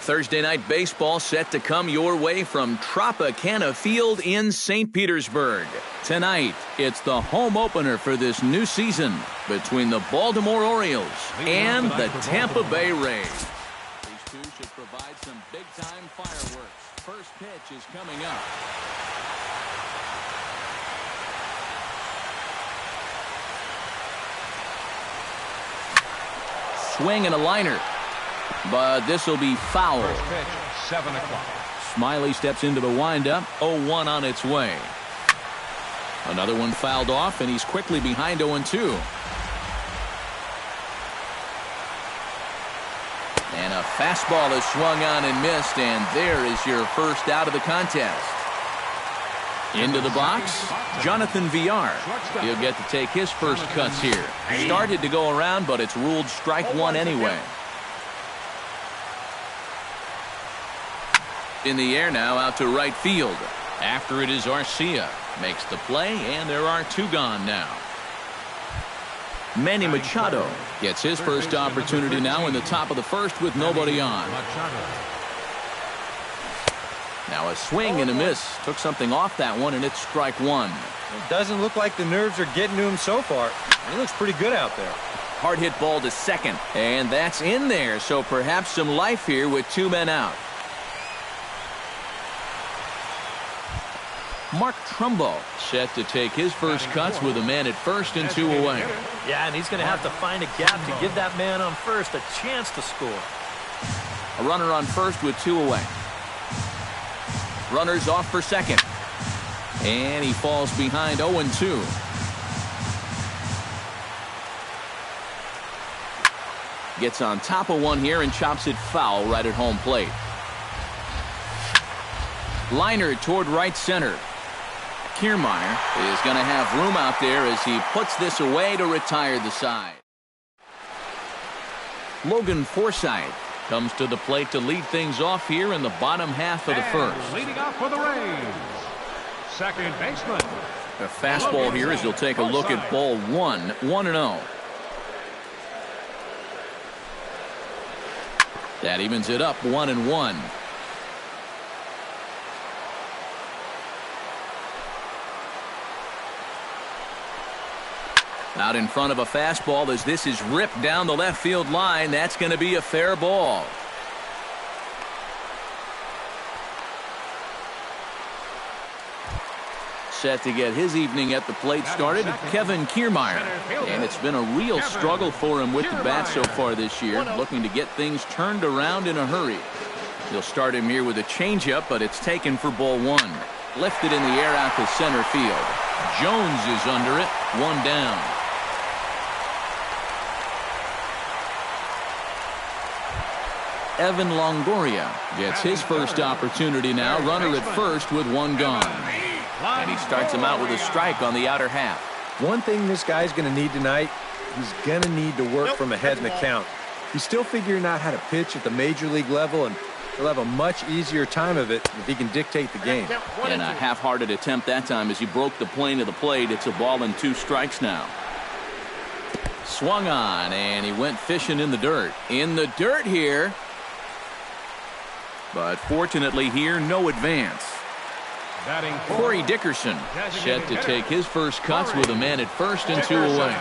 Thursday night baseball set to come your way from Tropicana Field in St. Petersburg. Tonight, it's the home opener for this new season between the Baltimore Orioles and the Tampa Bay Rays. These two should provide some big-time fireworks. First pitch is coming up. Swing and a liner. But this will be foul. First pitch, 7 o'clock. Smiley steps into the windup. 0-1 on its way. Another one fouled off, and he's quickly behind 0-2. And a fastball is swung on and missed, and there is your first out of the contest. Into the box, Jonathan Villar. He'll get to take his first cuts here. Started to go around, but it's ruled strike one anyway. In the air now, out to right field. After it is Arcia. Makes the play, and there are two gone now. Manny Machado gets his first opportunity now in the top of the first with nobody on. Now a swing and a miss. Took something off that one, and it's strike one. It doesn't look like the nerves are getting to him so far. He looks pretty good out there. Hard hit ball to second, and that's in there, so perhaps some life here with two men out. Mark Trumbo set to take his first cuts with a man at first and two away. Yeah, and he's going to have to find a gap to give that man on first a chance to score. A runner on first with two away. Runners off for second. And he falls behind 0-2. Gets on top of one here and chops it foul right at home plate. Liner toward right center. Kiermaier is going to have room out there as he puts this away to retire the side. Logan Forsythe comes to the plate to lead things off here in the bottom half of the first. Leading off for the Rays, second baseman. A fastball here as he'll take a look at ball one. 1-0. That evens it up 1-1. Out in front of a fastball as this is ripped down the left field line. That's going to be a fair ball. Set to get his evening at the plate started, Kevin Kiermaier. And it's been a real struggle for him with the bat so far this year, looking to get things turned around in a hurry. He'll start him here with a changeup, but it's taken for ball one. Lifted in the air out to center field. Jones is under it, one down. Evan Longoria gets his first opportunity now. Runner at first with one gone. And he starts him out with a strike on the outer half. One thing this guy's going to need tonight, he's going to need to work from ahead in the count. He's still figuring out how to pitch at the major league level, and he'll have a much easier time of it if he can dictate the game. And a half-hearted attempt that time as he broke the plane of the plate. It's a ball and two strikes now. Swung on, and he went fishing in the dirt. In the dirt here. But fortunately here, no advance. Corey Dickerson set to take his first cuts with a man at first and two away.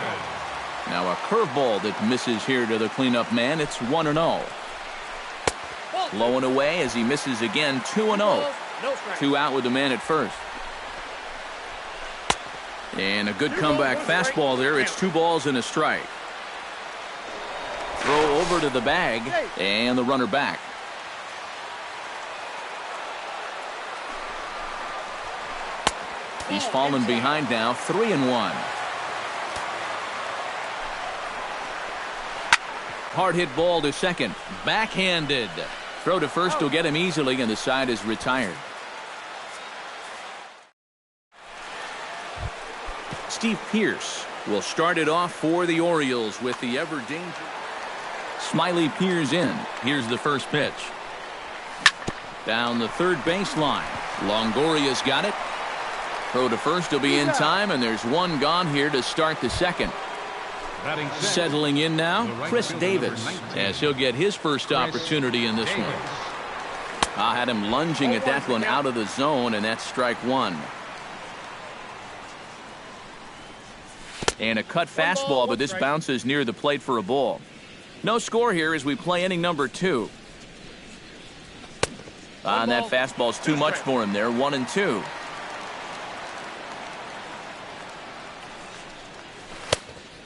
Now a curveball that misses here to the cleanup man. It's 1-0. Low and away as he misses again. 2-0. Two out with the man at first. And a good comeback fastball there. It's 2 balls and a strike. Throw over to the bag and the runner back. He's fallen behind now, 3-1. Hard hit ball to second. Backhanded. Throw to first will get him easily, and the side is retired. Steve Pearce will start it off for the Orioles with the ever dangerous. Smiley peers in. Here's the first pitch. Down the third baseline. Longoria's got it. Throw to first will be in time, and there's one gone here to start the second. Settling in now, Chris Davis, as he'll get his first opportunity in this one. I had him lunging at that one out of the zone, and that's strike one. And a cut fastball, but this bounces near the plate for a ball. No score here as we play inning number 2. And that fastball's too much for him there. 1-2.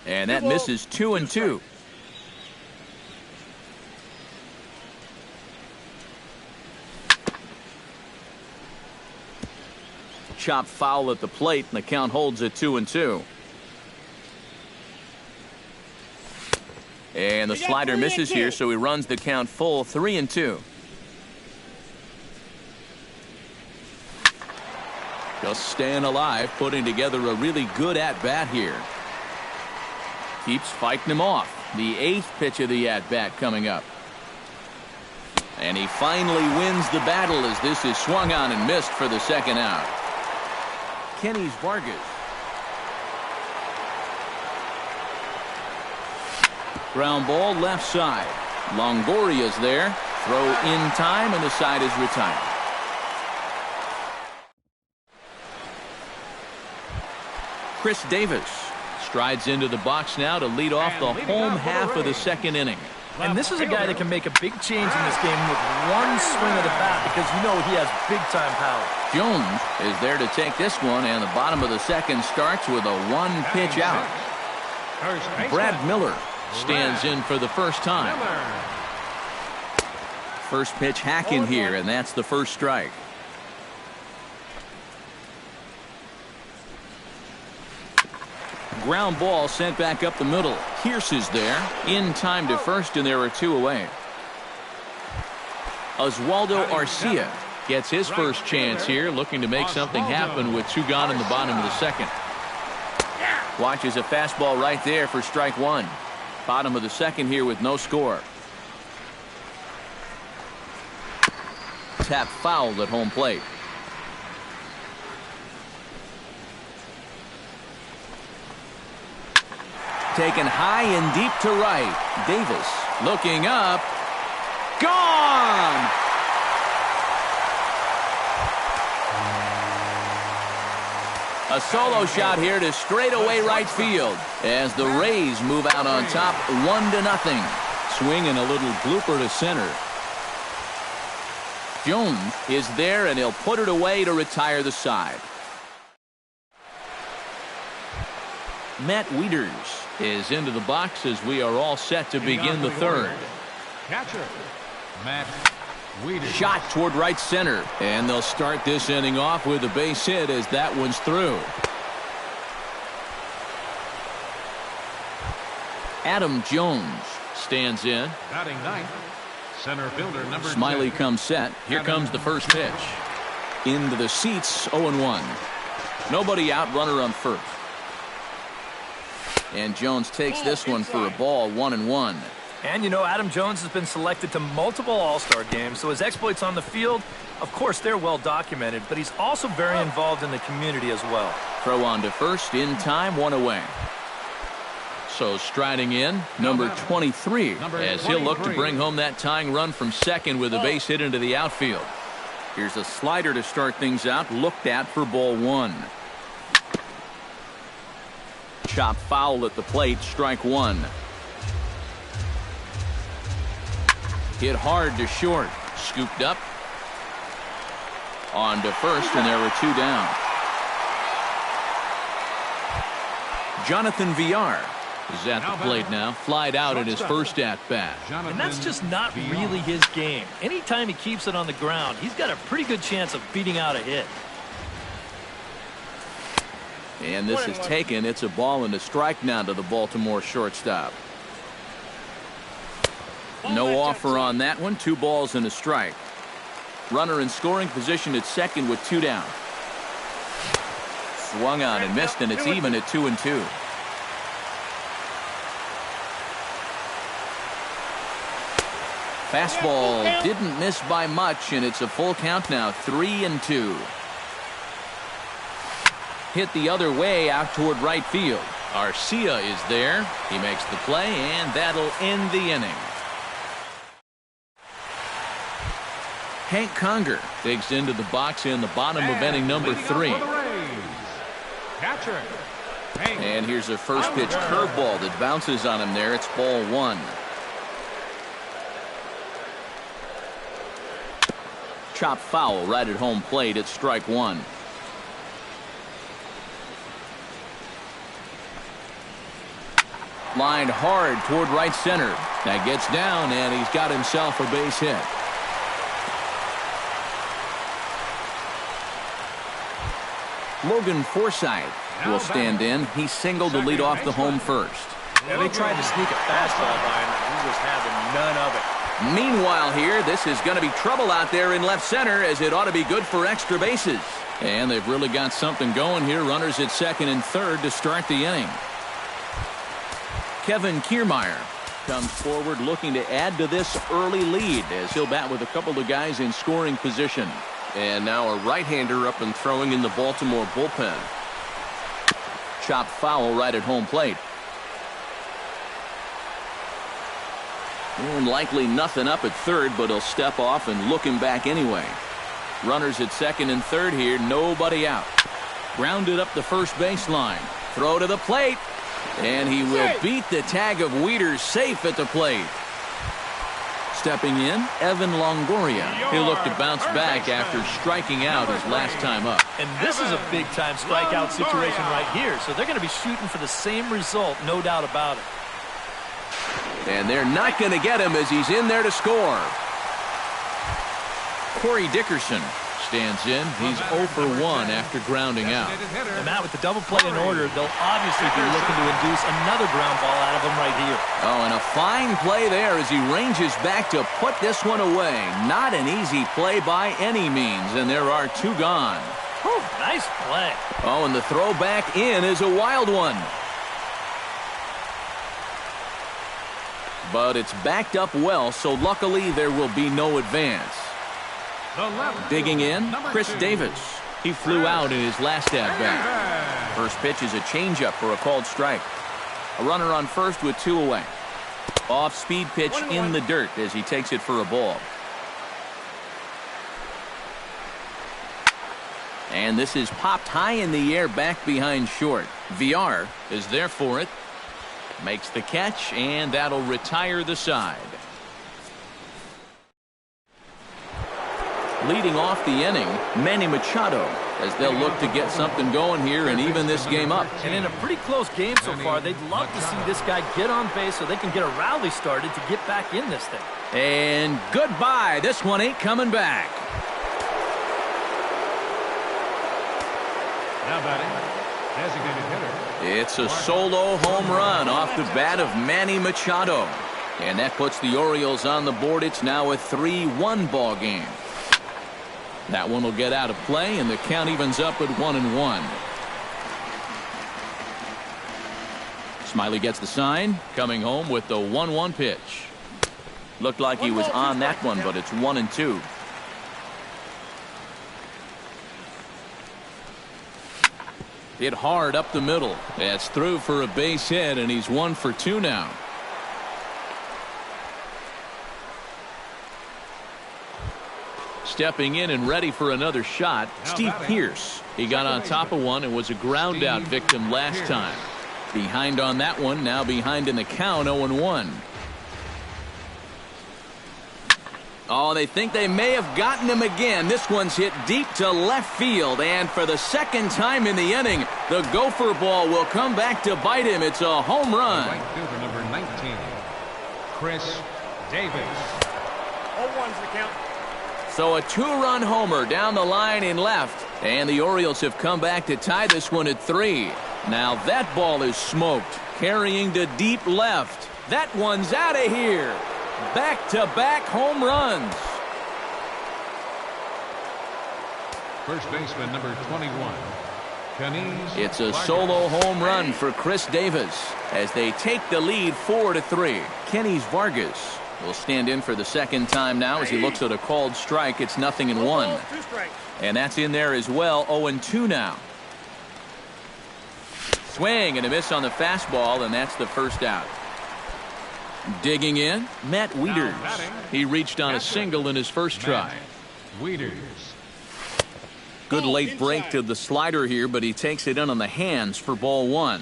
And that misses. 2-2. Chop foul at the plate, and the count holds at 2-2. And the slider misses here, so he runs the count full. 3-2. Just staying alive, putting together a really good at-bat here. Keeps fighting him off. The 8th pitch of the at-bat coming up. And he finally wins the battle as this is swung on and missed for the second out. Kenny's Vargas. Ground ball left side. Longoria's there. Throw in time, and the side is retired. Chris Davis strides into the box now to lead off the home half of the second inning. And this is a guy that can make a big change in this game with one swing of the bat, because you know he has big-time power. Jones is there to take this one, and the bottom of the second starts with a 1-pitch out. Brad Miller stands in for the first time. First pitch hacking here, and that's the first strike. Ground ball sent back up the middle. Pierce is there. In time to first, and there are 2 away. Oswaldo Arcia gets his first chance here, looking to make something happen with 2 gone in the bottom of the second. Watches a fastball right there for strike 1. Bottom of the second here with no score. Tap fouled at home plate. Taken high and deep to right. Davis looking up. Gone! A solo shot here to straightaway right field as the Rays move out on top 1-0. Swing and a little blooper to center. Jones is there, and he'll put it away to retire the side. Matt Wieters is into the box as we are all set to begin the third. Catcher, Matt Wieters. Shot toward right center, and they'll start this inning off with a base hit as that one's through. Adam Jones stands in. Batting ninth, center fielder number Smiley 10. comes set. Here comes the first pitch. Into the seats, 0-1. Nobody out, runner on first. And Jones takes this one for a ball, 1-1. And you know, Adam Jones has been selected to multiple All-Star games, so his exploits on the field, of course, they're well documented, but he's also very involved in the community as well. Throw on to first, in time, 1 away. So striding in, number 23, as he'll look to bring home that tying run from second with a base hit into the outfield. Here's a slider to start things out, looked at for ball 1. Chop foul at the plate, strike 1. Hit hard to short, scooped up. On to first, and there were 2 down. Jonathan Villar is at the plate now, flied out at his first at-bat. And that's just not really his game. Anytime he keeps it on the ground, he's got a pretty good chance of beating out a hit. And this is taken. It's a ball and a strike now to the Baltimore shortstop. No offer on that one. 2 balls and a strike. Runner in scoring position at second with 2 down. Swung on and missed, and it's even at 2-2. Fastball didn't miss by much, and it's a full count now, 3-2. Hit the other way out toward right field. Arcia is there. He makes the play, and that'll end the inning. Hank Conger digs into the box in the bottom of inning number 3. Catcher. And here's a first pitch curveball that bounces on him there. It's ball 1. Chop foul right at home plate. It's strike 1. Lined hard toward right center. That gets down, and he's got himself a base hit. Logan Forsythe will stand in. He singled to lead off the home first. Yeah, they tried to sneak a fastball by him, and he was having none of it. Meanwhile here, this is going to be trouble out there in left center, as it ought to be good for extra bases. And they've really got something going here. Runners at second and third to start the inning. Kevin Kiermaier comes forward looking to add to this early lead as he'll bat with a couple of guys in scoring position. And now a right-hander up and throwing in the Baltimore bullpen. Chop foul right at home plate. And likely nothing up at third, but he'll step off and look him back anyway. Runners at second and third here, nobody out. Grounded up the first baseline. Throw to the plate. And he will beat the tag of Wieters safe at the plate. Stepping in, Evan Longoria. He'll look to bounce back after striking out his last time up. And this is a big-time strikeout situation right here, so they're going to be shooting for the same result, no doubt about it. And they're not going to get him as he's in there to score. Corey Dickerson stands in. He's 0 for 1 after grounding out. And Matt, with the double play in order, they'll obviously be looking to induce another ground ball out of him right here. Oh, and a fine play there as he ranges back to put this one away. Not an easy play by any means, and there are 2 gone. Whew, nice play. Oh, and the throw back in is a wild one. But it's backed up well, so luckily there will be no advance. Digging in, Chris Davis. He flew out in his last at-bat. First pitch is a changeup for a called strike. A runner on first with 2 away. Off-speed pitch in the dirt as he takes it for a ball. And this is popped high in the air back behind short. VR is there for it. Makes the catch, and that'll retire the side. Leading off the inning, Manny Machado, as they'll look to get something going here and even this game up. And in a pretty close game so far, they'd love to see this guy get on base so they can get a rally started to get back in this thing. And goodbye. This one ain't coming back. Now batting, designated hitter. It's a solo home run off the bat of Manny Machado. And that puts the Orioles on the board. It's now a 3-1 ball game. That one will get out of play, and the count evens up at 1-1. Smiley gets the sign, coming home with the 1-1 pitch. Looked like he was on that one, but it's 1-2. Hit hard up the middle. That's through for a base hit, and he's 1 for 2 now. Stepping in and ready for another shot, Steve Pearce. He got on top of one and was a ground out victim last time. Behind on that one, now behind in the count, 0-1. Oh, they think they may have gotten him again. This one's hit deep to left field, and for the second time in the inning, the gopher ball will come back to bite him. It's a home run. Right fielder number 19, Chris Davis. 0-1's the count. So a 2-run homer down the line in left, and the Orioles have come back to tie this one at 3. Now that ball is smoked, carrying to deep left. That one's out of here. Back-to-back home runs. First baseman number 21, Kenny's. It's a solo home run for Chris Davis as they take the lead 4-3. Kenny's Vargas will stand in for the second time now as he looks at a called strike. It's 0-1. And that's in there as well. 0-2 now. Swing and a miss on the fastball, and that's the first out. Digging in, Matt Wieters. He reached on a single in his first try. Weeders. Good late break to the slider here, but he takes it in on the hands for ball one.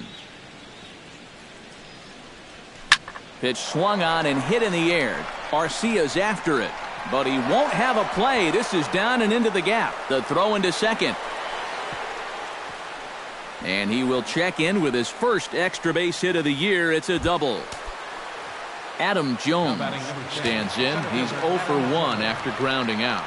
Pitch swung on and hit in the air. Arcia's after it, but he won't have a play. This is down and into the gap. The throw into second. And he will check in with his first extra base hit of the year. It's a double. Adam Jones stands in. He's 0 for 1 after grounding out.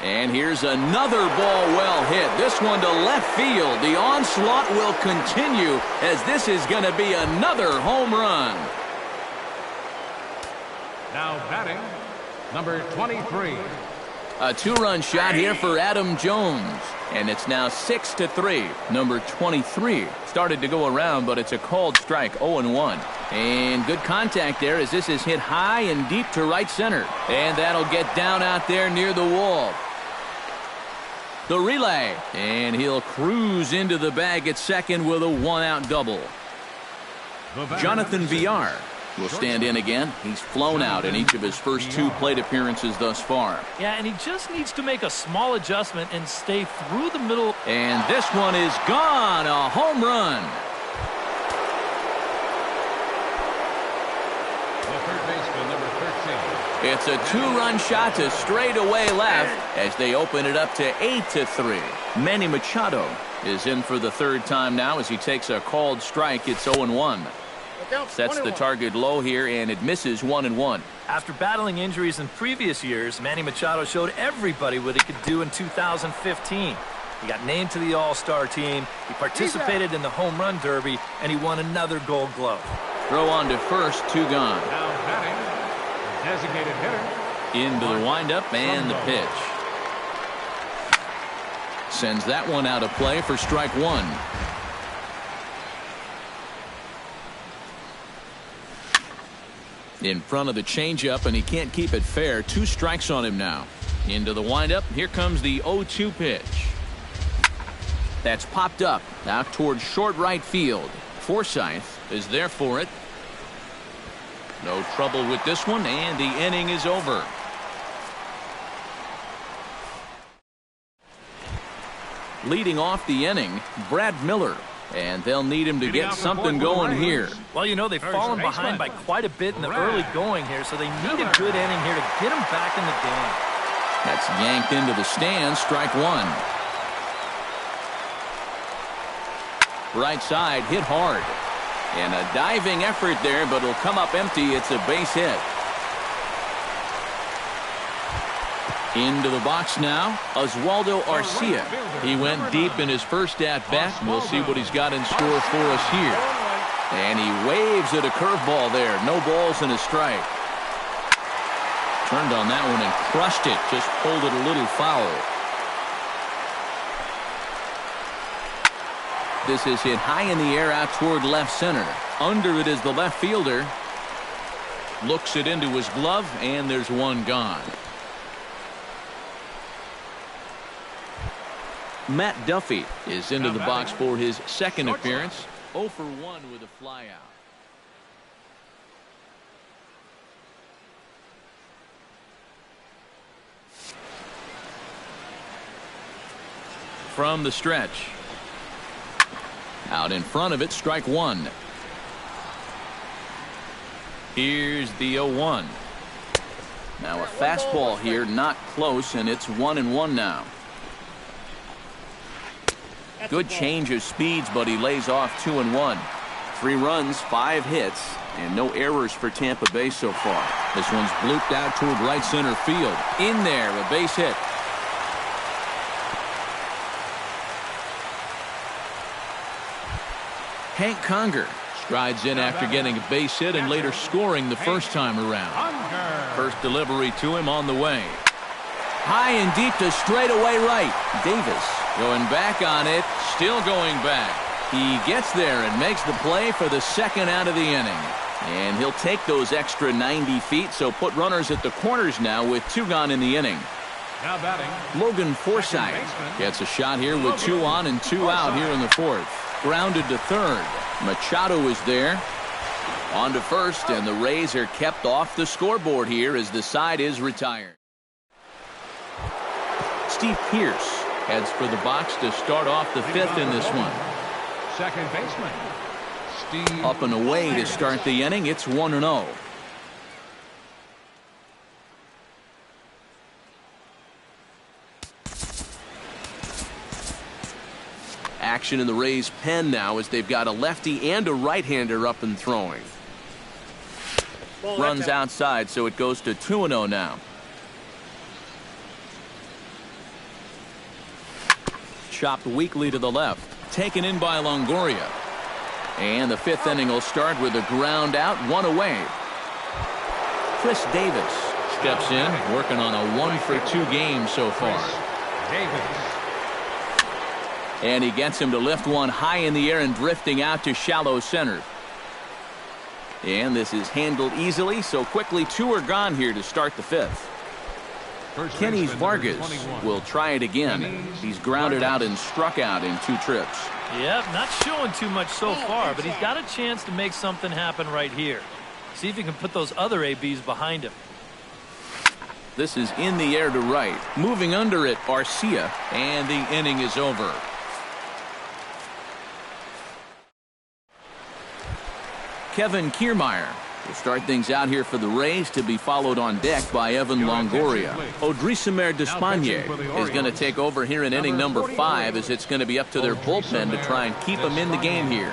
And here's another ball well hit. This one to left field. The onslaught will continue as this is going to be another home run. Now batting, number 23. A two-run shot here for Adam Jones. And it's now 6-3. Number 23 started to go around, but it's a called strike, 0-1. And good contact there as this is hit high and deep to right center. And that'll get down out there near the wall. The relay. And he'll cruise into the bag at second with a one-out double. Jonathan Villar will stand in again. He's flown out in each of his first 2 plate appearances thus far. Yeah, and he just needs to make a small adjustment and stay through the middle. And this one is gone. A home run. The third baseman, number 13. It's a two-run shot to straightaway left as they open it up to 8-3. Manny Machado is in for the third time now as he takes a called strike. It's 0-1. Sets the target low here, and it misses 1-1. After battling injuries in previous years, Manny Machado showed everybody what he could do in 2015. He got named to the All-Star team, he participated in the Home Run Derby, and he won another Gold Glove. Throw on to first, 2 gone. Now batting, designated hitter. Into the windup and the pitch. Sends that one out of play for strike 1. In front of the changeup, and he can't keep it fair. 2 strikes on him now. Into the windup. Here comes the 0-2 pitch. That's popped up out towards short right field. Forsythe is there for it. No trouble with this one, and the inning is over. Leading off the inning, Brad Miller. And they'll need him to get something going here. Well, you know, they've fallen behind by quite a bit in the early going here, so they need a good inning here to get them back in the game. That's yanked into the stands, strike 1. Right side, hit hard. And a diving effort there, but it'll come up empty. It's a base hit. Into the box now, Oswaldo Arcia. He went deep in his first at-bat. We'll see what he's got in store for us here. And he waves at a curveball there. No balls and a strike. Turned on that one and crushed it. Just pulled it a little foul. This is hit high in the air out toward left center. Under it is the left fielder. Looks it into his glove, and there's one gone. Matt Duffy is into the box for his second appearance. 0 for 1 with a flyout. From the stretch. Out in front of it, strike 1. Here's the 0-1. Now a fastball here, not close, and it's 1-1 now. Good change of speeds, but he lays off 2-1. 3 runs, 5 hits, and no errors for Tampa Bay so far. This one's blooped out toward right center field. In there, a base hit. Hank Conger strides in after getting a base hit and later scoring the first time around. First delivery to him on the way. High and deep to straightaway right. Davis going back on it, still going back. He gets there and makes the play for the second out of the inning. And he'll take those extra 90 feet, so put runners at the corners now with 2 gone in the inning. Now batting, Logan Forsythe gets a shot here with 2 on and 2 out here in the 4th. Grounded to third. Machado is there. On to first, and the Rays are kept off the scoreboard here as the side is retired. Steve Pearce heads for the box to start off the fifth in this one. Second baseman, Steve. Up and away to start the inning. It's 1-0. Action in the Rays' pen now as they've got a lefty and a right-hander up and throwing. Runs outside, so it goes to 2-0 now. Chopped weakly to the left. Taken in by Longoria. And the fifth inning will start with a ground out, one away. Chris Davis steps in, working on a 1-for-2 game so far. Davis. And he gets him to lift one high in the air and drifting out to shallow center. And this is handled easily, so quickly two are gone here to start the fifth. Kenny Vargas will try it again. He's grounded out and struck out in 2 trips. Yep, not showing too much so far, but he's got a chance to make something happen right here. See if he can put those other ABs behind him. This is in the air to right. Moving under it, Arcia, and the inning is over. Kevin Kiermaier will start things out here for the Rays, to be followed on deck by Evan Longoria. Odrisamer Despaigne is going to take over here in inning number 5, as it's going to be up to their bullpen to try and keep him in the game here.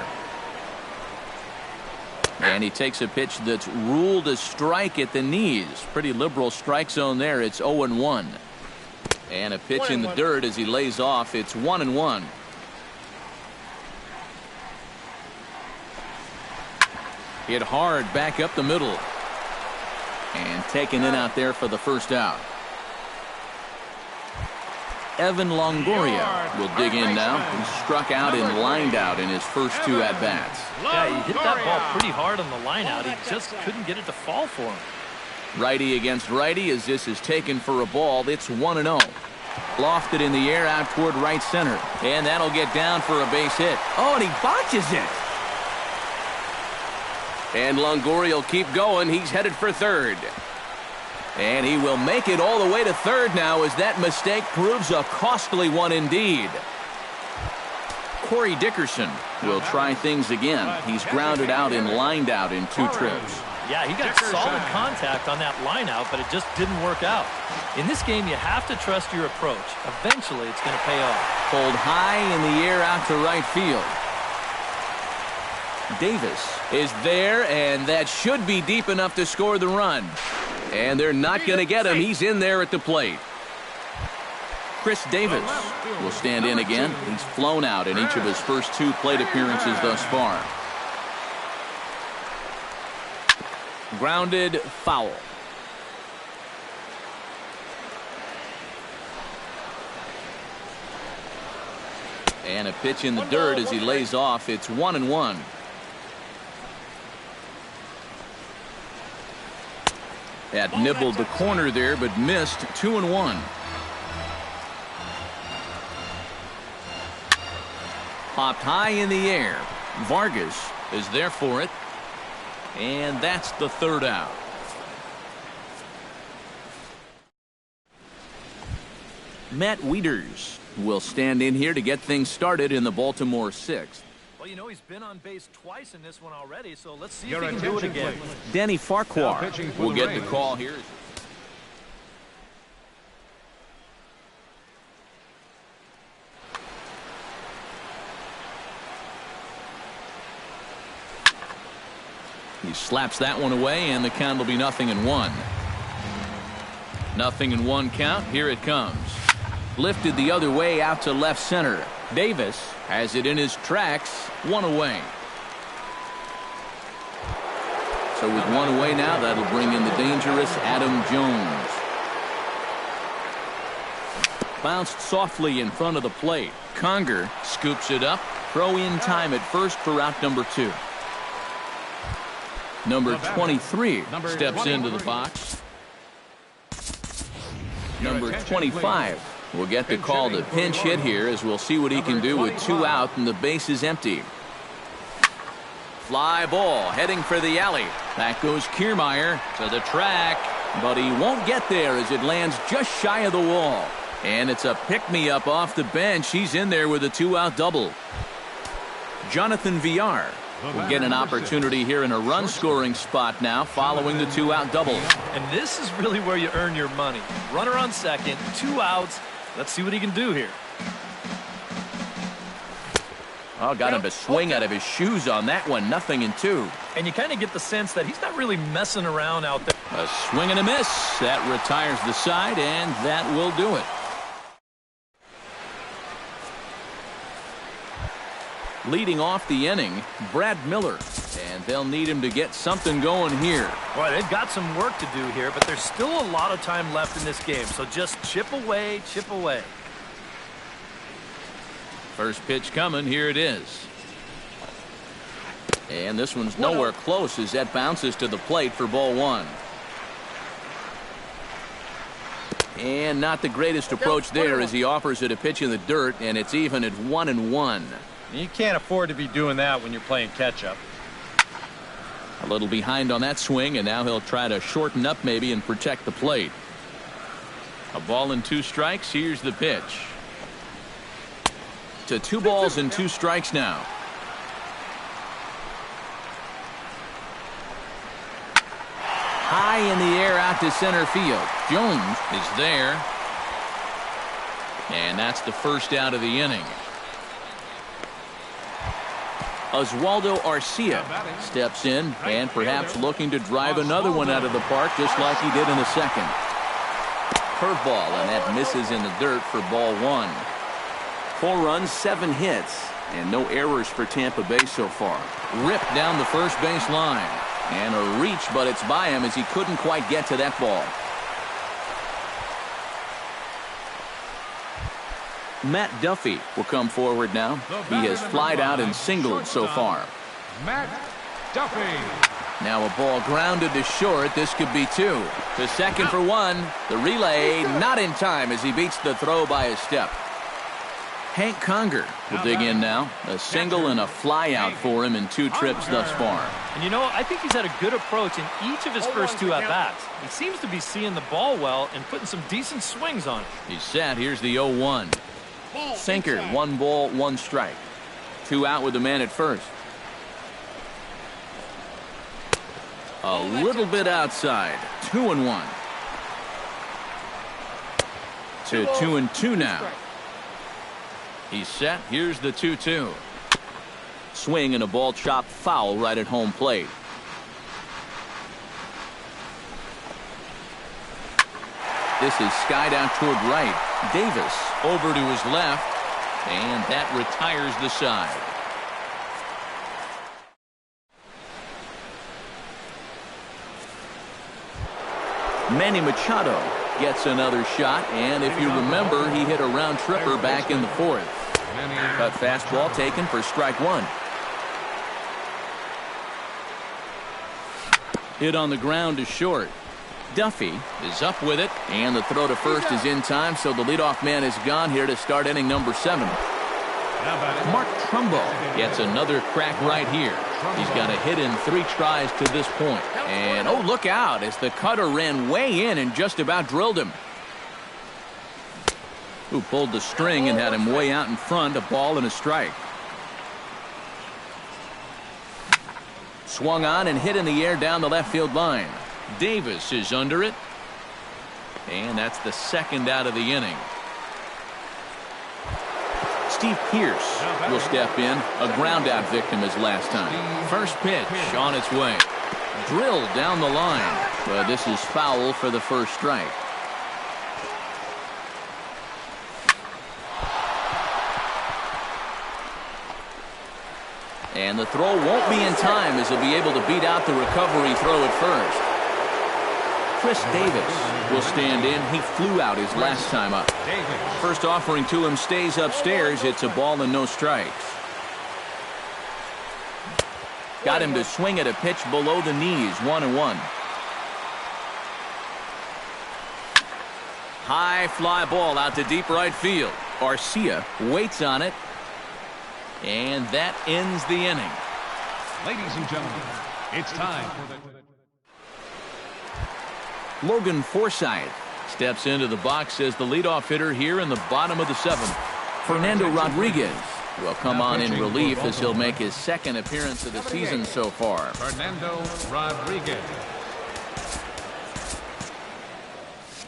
And he takes a pitch that's ruled a strike at the knees. Pretty liberal strike zone there. It's 0-1. And a pitch in the dirt as he lays off. It's 1-1. Hit hard back up the middle. And taken in out there for the first out. Evan Longoria will dig in now. He struck out and lined out in his first 2 at-bats. Yeah, he hit that ball pretty hard on the line out. He just couldn't get it to fall for him. Righty against righty as this is taken for a ball. It's 1-0. Lofted in the air out toward right center. And that'll get down for a base hit. Oh, and he botches it. And Longoria will keep going. He's headed for third. And he will make it all the way to third now, as that mistake proves a costly one indeed. Corey Dickerson will try things again. He's grounded out and lined out in 2 trips. Yeah, he got solid contact on that line out, but it just didn't work out. In this game, you have to trust your approach. Eventually, it's going to pay off. Pulled high in the air out to right field. Davis is there, and that should be deep enough to score the run. And they're not going to get him. He's in there at the plate. Chris Davis will stand in again. He's flown out in each of his first 2 plate appearances thus far. Grounded foul. And a pitch in the dirt as he lays off. It's 1-1. That nibbled the corner there, but missed. 2-1. Popped high in the air. Vargas is there for it. And that's the third out. Matt Wieters will stand in here to get things started in the Baltimore 6th. Well, you know, he's been on base twice in this one already, so let's see if he can do it again. Danny Farquhar will get the call here. He slaps that one away, and the count will be 0-1. 0-1 count. Here it comes. Lifted the other way out to left center. Davis has it in his tracks. 1 away. So with 1 away now, that'll bring in the dangerous Adam Jones. Bounced softly in front of the plate. Conger scoops it up. Throw in time at first for out number 2. Number 23 steps into the box. Number 25 will get the call to pinch hit here, as we'll see what he can do with 2 out and the base is empty. Fly ball heading for the alley. Back goes Kiermaier to the track, but he won't get there as it lands just shy of the wall. And it's a pick-me-up off the bench. He's in there with a 2-out double. Jonathan Villar will get an opportunity here in a run-scoring spot now following the 2-out double. And this is really where you earn your money. Runner on second, 2 outs. Let's see what he can do here. Oh, got him to swing out of his shoes on that one. 0-2. And you kind of get the sense that he's not really messing around out there. A swing and a miss. That retires the side, and that will do it. Leading off the inning, Brad Miller. And they'll need him to get something going here. Boy, they've got some work to do here, but there's still a lot of time left in this game. So just chip away, chip away. First pitch coming. Here it is. And this one's nowhere close as that bounces to the plate for ball 1. And not the greatest approach there as he offers it a pitch in the dirt, and it's even at 1-1. You can't afford to be doing that when you're playing catch-up. A little behind on that swing, and now he'll try to shorten up maybe and protect the plate. A ball and 2 strikes. Here's the pitch. To 2 balls and 2 strikes now. High in the air out to center field. Jones is there. And that's the first out of the inning. Oswaldo Arcia steps in and perhaps looking to drive another one out of the park just like he did in the second. Curveball, and that misses in the dirt for ball 1. 4 runs, 7 hits, and no errors for Tampa Bay so far. Ripped down the first base line. And a reach, but it's by him as he couldn't quite get to that ball. Matt Duffy will come forward now. He has flied out and singled so far. Matt Duffy. Now a ball grounded to short. This could be 2. To second for 1. The relay not in time as he beats the throw by a step. Hank Conger will dig in now. A single and a fly out for him in 2 trips thus far. And you know, I think he's had a good approach in each of his first 2 at-bats. He seems to be seeing the ball well and putting some decent swings on it. He's set. Here's the 0-1. Sinker, 1 ball, 1 strike. 2 out with the man at first. A little bit outside. 2-1. To 2-2 now. He's set. Here's the 2-2. Swing and a ball chopped foul right at home plate. This is skied out toward right. Davis over to his left, and that retires the side. Manny Machado gets another shot, and if you remember, he hit a round tripper back in the 4th. Cut fastball taken for strike 1. Hit on the ground to short. Duffy is up with it, and the throw to first is in time, so the leadoff man is gone here to start inning number 7. Mark Trumbo gets another crack right here. He's got a hit in 3 tries to this point. And, oh, look out as the cutter ran way in and just about drilled him. Who pulled the string and had him way out in front, a ball and a strike. Swung on and hit in the air down the left field line. Davis is under it. And that's the 2nd out of the inning. Steve Pearce will step in. A ground out victim as last time. First pitch on its way. Drilled down the line. But this is foul for the first strike. And the throw won't be in time as he'll be able to beat out the recovery throw at first. Chris Davis will stand in. He flew out his last time up. First offering to him stays upstairs. It's a ball and no strikes. Got him to swing at a pitch below the knees. 1-1. High fly ball out to deep right field. Arcia waits on it. And that ends the inning. Ladies and gentlemen, it's time for the... Logan Forsythe Steps into the box as the leadoff hitter here in the bottom of the 7th. Fernando Rodriguez will come on in relief as he'll make his 2nd appearance of the season so far. Fernando Rodriguez.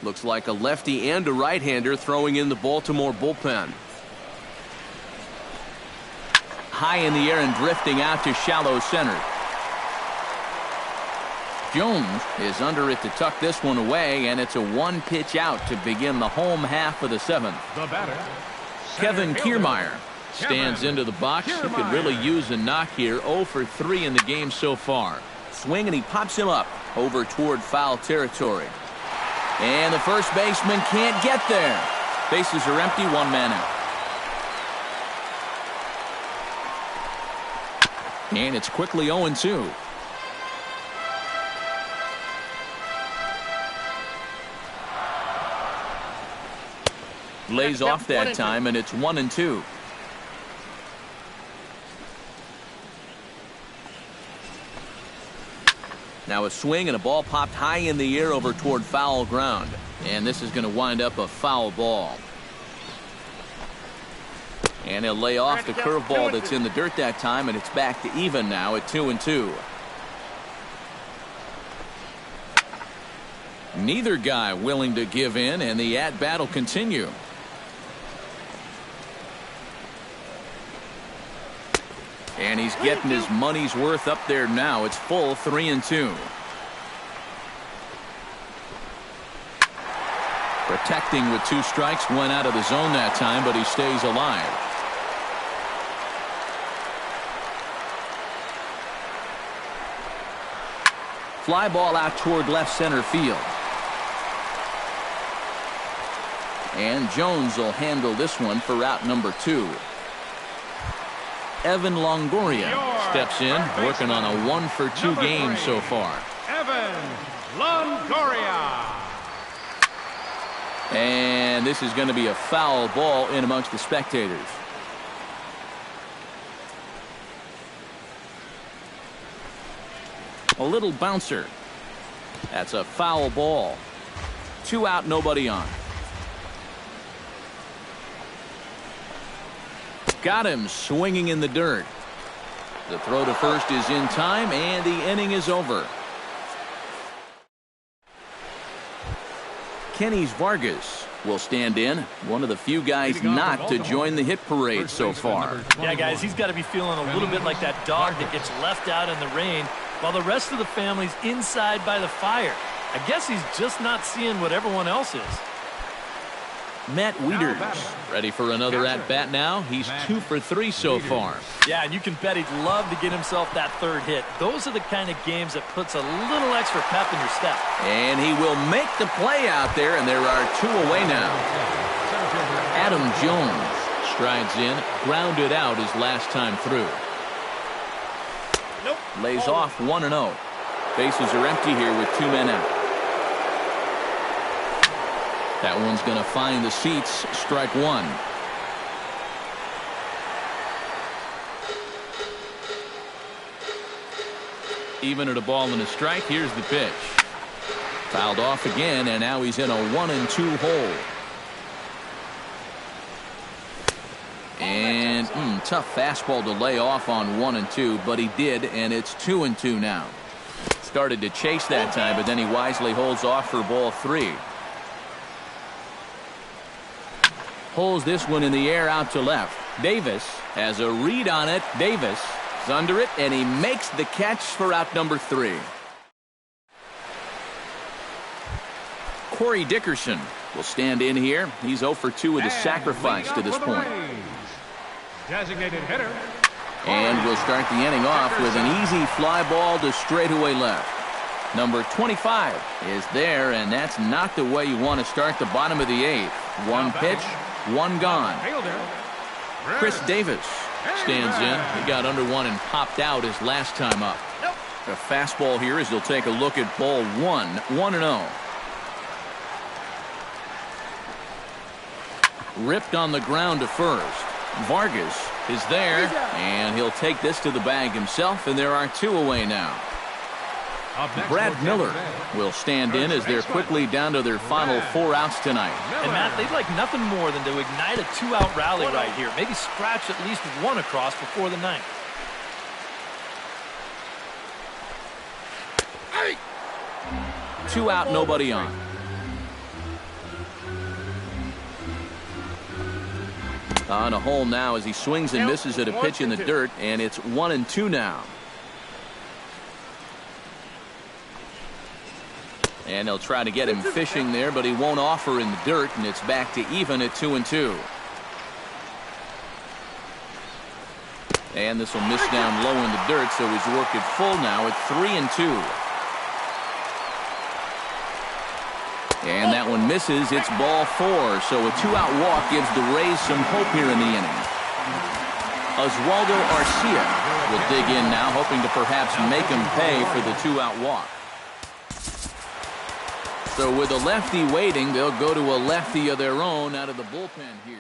Looks like a lefty and a right-hander throwing in the Baltimore bullpen. High in the air and drifting out to shallow center. Jones is under it to tuck this one away, and it's a 1-pitch out to begin the home half of the 7th. The batter, Kevin Kiermaier stands into the box. He could really use a knock here. 0 for 3 in the game so far. Swing, and he pops him up over toward foul territory. And the first baseman can't get there. Bases are empty, 1 man out. And it's quickly 0-2. Lays off that time, and it's 1-2. Now a swing and a ball popped high in the air over toward foul ground. And this is going to wind up a foul ball. And he'll lay off the curveball that's in the dirt that time, and it's back to even now at 2-2. Neither guy willing to give in, and the at-bat will continue. And he's getting his money's worth up there now. It's full 3-2. Protecting with 2 strikes, went out of the zone that time, but he stays alive. Fly ball out toward left center field. And Jones will handle this one for out number 2. Evan Longoria steps in, working on a 1 for 2 game so far. Evan Longoria. And this is going to be a foul ball in amongst the spectators. A little bouncer. That's a foul ball. 2 out, nobody on. Got him swinging in the dirt. The throw to first is in time, and the inning is over. Kenny's Vargas will stand in, one of the few guys not to join the hit parade so far. Yeah, guys, he's got to be feeling a little bit like that dog that gets left out in the rain while the rest of the family's inside by the fire. I guess he's just not seeing what everyone else is. Matt Wieters ready for another at-bat now. He's 2 for 3 so far. Yeah, and you can bet he'd love to get himself that 3rd hit. Those are the kind of games that puts a little extra pep in your step. And he will make the play out there, and there are 2 away now. Adam Jones strides in, grounded out his last time through. Lays off 1-0. Bases are empty here with 2 men out. That one's going to find the seats. Strike 1. Even at a ball and a strike. Here's the pitch. Fouled off again, and now he's in a 1-2 hole. And tough fastball to lay off on 1-2, but he did, and it's 2-2 now. Started to chase that time, but then he wisely holds off for ball 3. Pulls this one in the air out to left. Davis has a read on it. Davis is under it, and he makes the catch for out number 3. Corey Dickerson will stand in here. He's 0 for 2 with a sacrifice to this point. Designated hitter. And we'll start the inning off with an easy fly ball to straightaway left. Number 25 is there, and that's not the way you want to start the bottom of the 8th. 1 pitch, 1 gone. Chris Davis stands in. He got under 1 and popped out his last time up. A fastball here as he'll take a look at ball 1. 1-0. Ripped on the ground to first. Vargas is there, and he'll take this to the bag himself, and there are 2 away now. Brad Miller will stand in as they're quickly down to their final 4 outs tonight. And Matt, they'd like nothing more than to ignite a 2-out rally right here. Maybe scratch at least one across before the ninth. Two out, nobody on. On a hole now as he swings and misses at a pitch in the dirt, and it's 1-2 now. And they'll try to get him fishing there, but he won't offer in the dirt, and it's back to even at 2-2. And this will miss down low in the dirt, so he's worked it full now at 3-2. And that one misses. It's ball 4, so a 2-out walk gives the Rays some hope here in the inning. Oswaldo Arcia will dig in now, hoping to perhaps make him pay for the 2-out walk. So with a lefty waiting, they'll go to a lefty of their own out of the bullpen here.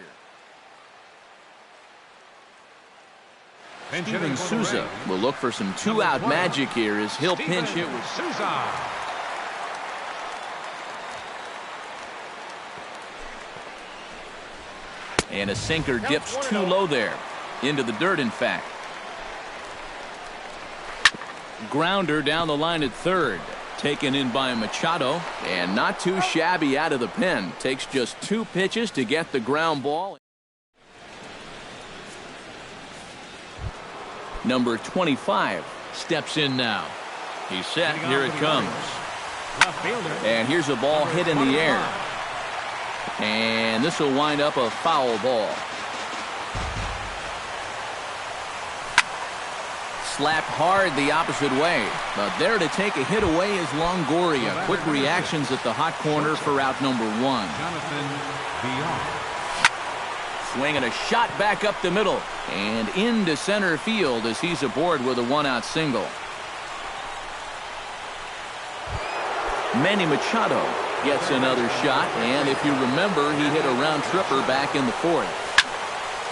Steven Souza will look for some 2-out magic here as he'll pinch hit with Souza. And a sinker dips too low there. Into the dirt, in fact. Grounder down the line at third. Taken in by Machado, and not too shabby out of the pen. Takes just 2 pitches to get the ground ball. Number 25 steps in now. He's set. Here it comes. And here's a ball hit in the air. And this will wind up a foul ball. Slapped hard the opposite way, but there to take a hit away is Longoria. Quick reactions at the hot corner for out number 1. Swinging a shot back up the middle and into center field as he's aboard with a 1-out single. Manny Machado gets another shot, and if you remember, he hit a round tripper back in the 4th.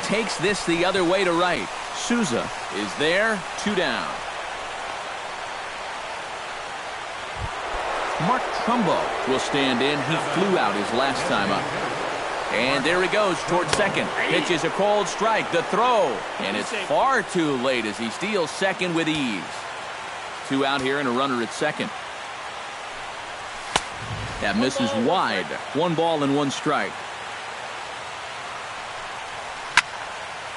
Takes this the other way to right. Souza is there, 2 down. Mark Trumbo will stand in. He flew out his last time up. And there he goes towards second. Pitches a cold strike. The throw. And it's far too late as he steals second with ease. 2 out here and a runner at second. That misses wide. 1 ball and 1 strike.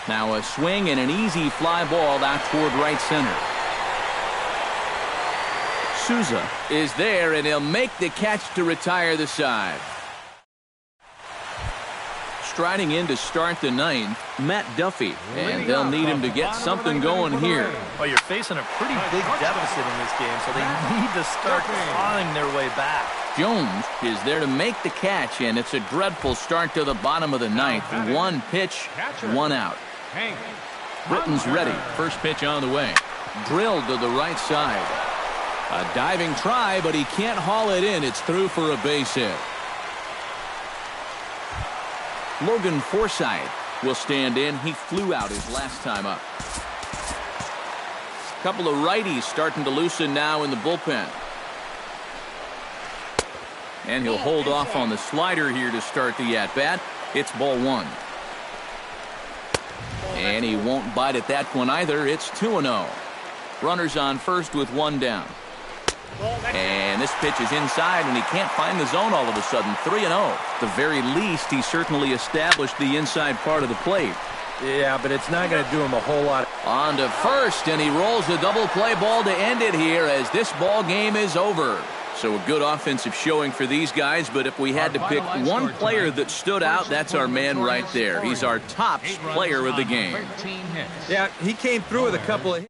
Now a swing and an easy fly ball out toward right center. Souza is there, and he'll make the catch to retire the side. Striding in to start the 9th, Matt Duffy, and they'll need him to get something going here. Well, you're facing a pretty big deficit in this game, so they need to start clawing their way back. Jones is there to make the catch, and it's a dreadful start to the bottom of the 9th. 1 pitch, 1 out. Britton's ready. First pitch on the way. Drilled to the right side. A diving try, but he can't haul it in. It's through for a base hit. Logan Forsythe will stand in. He flew out his last time up. A couple of righties starting to loosen now in the bullpen. And he'll hold off on the slider here to start the at-bat. It's ball 1. And he won't bite at that one either. It's 2-0. Runners on first with 1 down. And this pitch is inside, and he can't find the zone all of a sudden. 3-0. At the very least, he certainly established the inside part of the plate. Yeah, but it's not going to do him a whole lot. On to first, and he rolls a double play ball to end it here as this ball game is over. So a good offensive showing for these guys, but if we had to pick one player that stood out, that's our man right there. He's our top player of the game. Yeah, he came through with a couple of